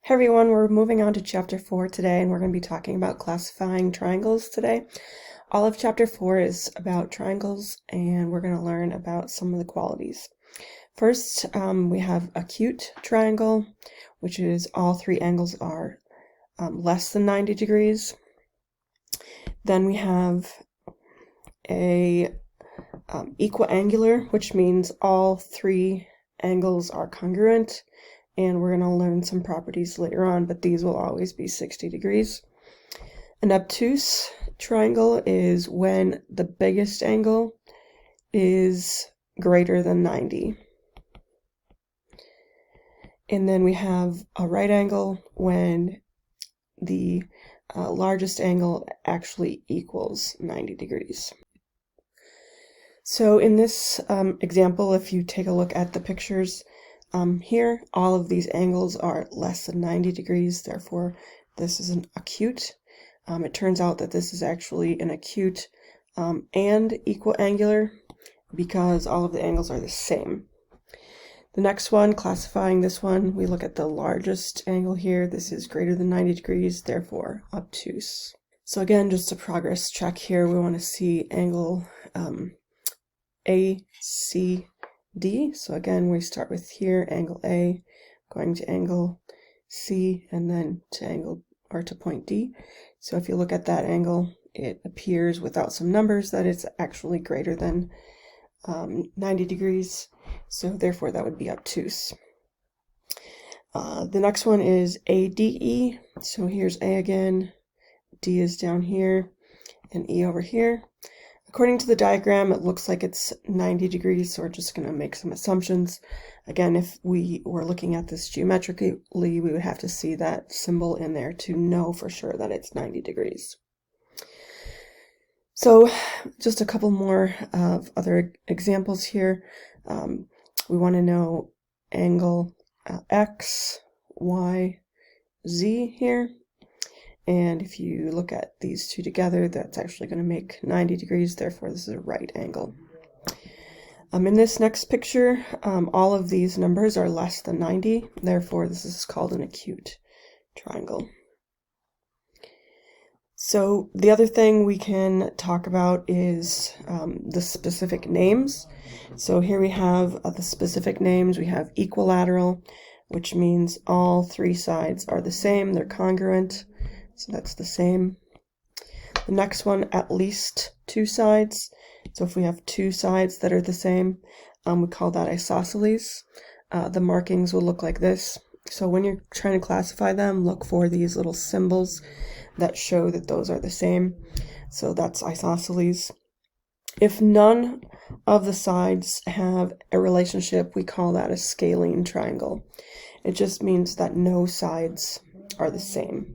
Hey everyone, we're moving on to chapter 4 today, and we're going to be talking about classifying triangles today. All of chapter 4 is about triangles, and we're going to learn about some of the qualities. First, we have acute triangle, which is all three angles are less than 90 degrees. Then we have a equiangular, which means all three angles are congruent. And we're going to learn some properties later on, but these will always be 60 degrees. An obtuse triangle is when the biggest angle is greater than 90. And then we have a right angle when the largest angle actually equals 90 degrees. So in this example, if you take a look at the pictures, here, all of these angles are less than 90 degrees, therefore this is an acute. It turns out that this is actually an acute and equiangular because all of the angles are the same. The next one, classifying this one, we look at the largest angle here. This is greater than 90 degrees, therefore obtuse. So again, just a progress check here. We want to see angle AC D. So again, we start with here, angle A, going to angle C, and then to angle or to point D. So if you look at that angle, it appears without some numbers that it's actually greater than 90 degrees. So therefore that would be obtuse. The next one is ADE. So here's A again, D is down here, and E over here. According to the diagram, it looks like it's 90 degrees, so we're just going to make some assumptions. Again, if we were looking at this geometrically, we would have to see that symbol in there to know for sure that it's 90 degrees. So just a couple more of other examples here. We want to know angle X, Y, Z here. And if you look at these two together, that's actually going to make 90 degrees, therefore this is a right angle. In this next picture, all of these numbers are less than 90, therefore this is called an acute triangle. So the other thing we can talk about is the specific names. So here we have the specific names. We have equilateral, which means all three sides are the same, they're congruent. So that's the same. The next one, at least two sides. So if we have two sides that are the same, we call that isosceles. The markings will look like this. So when you're trying to classify them, look for these little symbols that show that those are the same. So that's isosceles. If none of the sides have a relationship, we call that a scalene triangle. It just means that no sides are the same.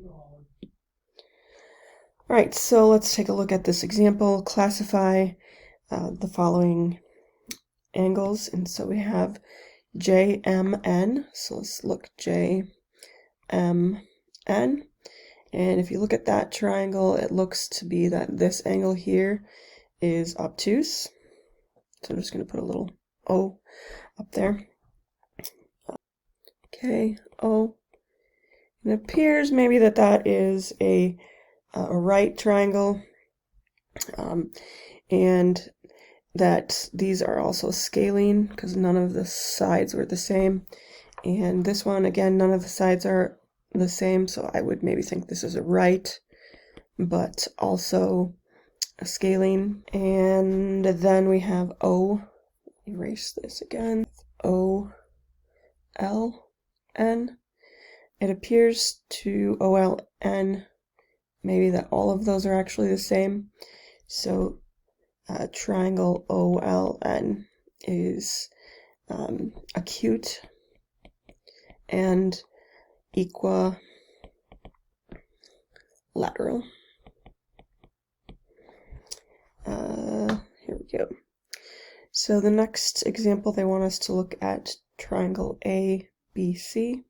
All right, so let's take a look at this example. Classify the following angles. And so we have JMN. So let's look JMN. And if you look at that triangle, it looks to be that this angle here is obtuse. So I'm just going to put a little O up there. Okay, O. It appears maybe that that is a right triangle, and that these are also scalene because none of the sides were the same. And this one, again, none of the sides are the same, so I would maybe think this is a right, but also a scalene. And then we have O, erase this again, O, L, N. It appears to OLN maybe that all of those are actually the same. So triangle OLN is acute and equilateral. Here we go. So the next example, they want us to look at triangle ABC.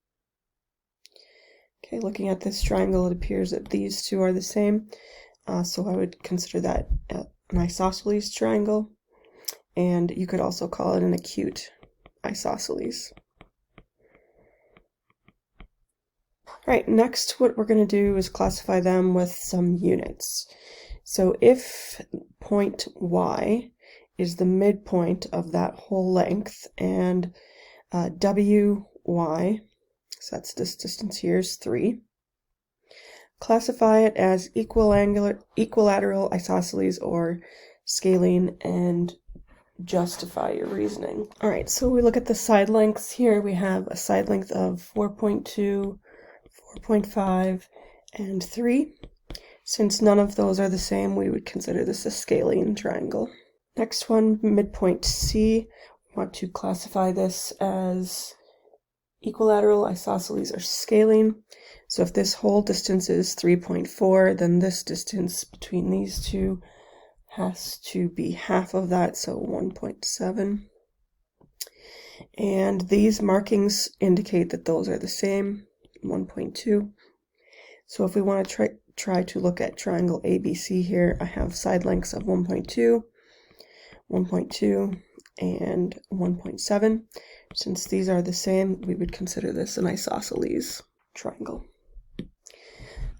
Okay, looking at this triangle, it appears that these two are the same. So I would consider that an isosceles triangle. And you could also call it an acute isosceles. All right, next what we're going to do is classify them with some units. So if point y is the midpoint of that whole length, and wy, so that's this distance here, is 3, classify it as equilateral isosceles or scalene and justify your reasoning. All right, so we look at the side lengths here. We have a side length of 4.2, 4.5, and 3. Since none of those are the same, we would consider this a scalene triangle. Next one, midpoint C. We want to classify this as equilateral isosceles or scalene. So if this whole distance is 3.4, then this distance between these two has to be half of that, so 1.7. And these markings indicate that those are the same, 1.2. So if we want to try to look at triangle ABC here, I have side lengths of 1.2, 1.2, and 1.7. Since these are the same, we would consider this an isosceles triangle.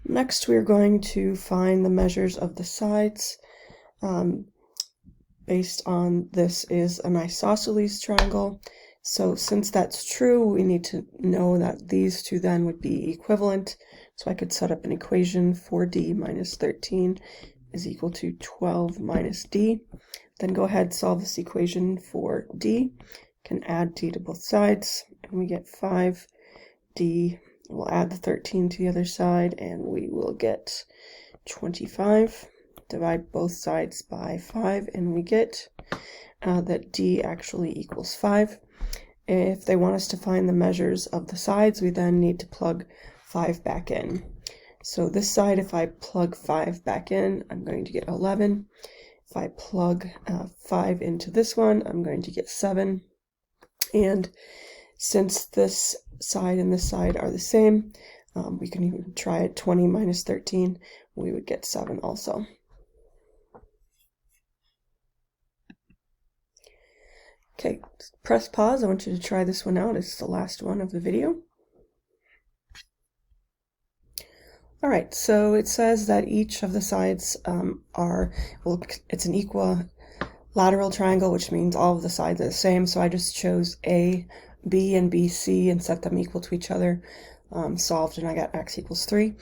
Next, we're going to find the measures of the sides. Based on this is an isosceles triangle. So since that's true, we need to know that these two then would be equivalent. So I could set up an equation. 4d minus 13 is equal to 12 minus d. Then go ahead and solve this equation for d. Can add d to both sides, and we get 5d. We'll add the 13 to the other side, and we will get 25. Divide both sides by 5, and we get that d actually equals 5. If they want us to find the measures of the sides, we then need to plug 5 back in. So this side, if I plug 5 back in, I'm going to get 11. If I plug 5 into this one, I'm going to get 7. And since this side and this side are the same, we can even try it. 20 minus 13, we would get 7 also. Okay, press pause. I want you to try this one out. It's the last one of the video. All right, so it says that each of the sides it's an equilateral triangle, which means all of the sides are the same. So I just chose A, B, and BC and set them equal to each other. Solved, and I got x equals 3.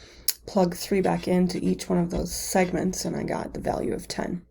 Plug 3 back into each one of those segments, and I got the value of 10.